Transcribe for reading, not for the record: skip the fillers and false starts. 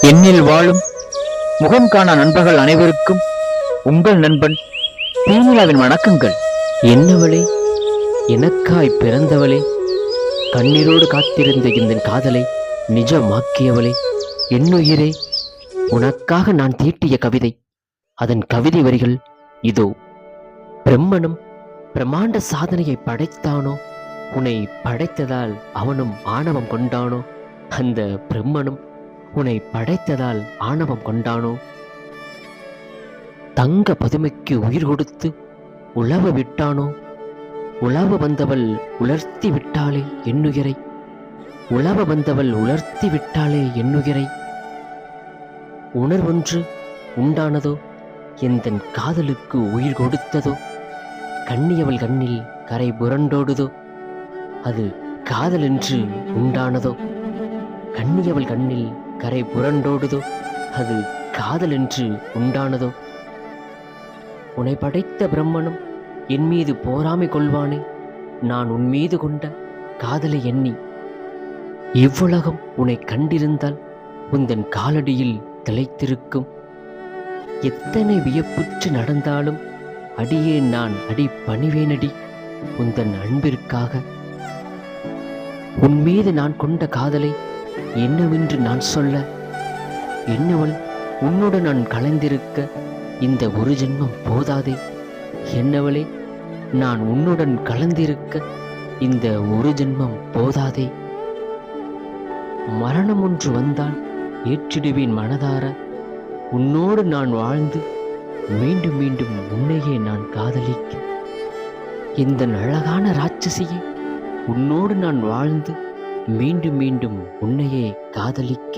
என்னில் வாழும் முகம் காணா நண்பர்கள் அனைவருக்கும் உங்கள் நண்பன் தீனிலாவின் வணக்கங்கள். என்னவளே, எனக்காய் பிறந்தவளே, கண்ணீரோடு காத்திருந்த இந்த காதலை நிஜமாக்கியவளே, என்னுயிரே, உனக்காக நான் தீட்டிய கவிதை, அதன் கவிதை வரிகள் இதோ. பிரம்மனும் பிரம்மாண்ட சாதனையை படைத்தானோ, உன்னை படைத்ததால் அவனும் ஆணவம் கொண்டானோ. அந்த பிரம்மனும் உன்னை படைத்ததால் ஆணவம் கொண்டானோ. தங்க பதுமைக்கு உயிர் கொடுத்து உழவ விட்டானோ. உழவ வந்தவள் உலர்த்தி விட்டாளே என்னுயிரை. உழவ வந்தவள் உலர்த்தி விட்டாளே என்னுயிரை. உணர்வொன்று உண்டானதோ, எந்தன் காதலுக்கு உயிர் கொடுத்ததோ. கண்ணியவள் கண்ணில் கரை புரண்டோடுதோ, அது காதல் என்று உண்டானதோ. கண்ணியவள் கண்ணில் கரை புரண்டோடுதோ, அது காதல் என்று உண்டானதோ. உன்னை படைத்த பிரம்மனும் என் மீது போராமை கொள்வானே, நான் உன் மீது கொண்ட காதலை எண்ணி. இவ்வுலகம் உன்னை கண்டிருந்தால் உந்தன் காலடியில் திளைத்திருக்கும். எத்தனை வியப்புற்று நடந்தாலும் அடியே நான் அடி பணிவேனடி உந்தன் அன்பிற்காக. உன் மீது நான் கொண்ட காதலை என்னவென்று நான் சொல்ல. என்னவள் உன்னுடன் நான் கலந்திருக்க இந்த ஒரு ஜென்மம் போதாதே. என்னவளே, நான் உன்னுடன் கலந்திருக்க இந்த ஒரு ஜென்மம் போதாதே. மரணம் ஒன்று வந்தால் ஏற்றிடுவேன் மனதார. உன்னோடு நான் வாழ்ந்து மீண்டும் மீண்டும் உன்னையே நான் காதலிக்க. இந்த அழகான ராட்சசியை உன்னோடு நான் வாழ்ந்து மீண்டும் மீண்டும் உன்னையே காதலிக்க.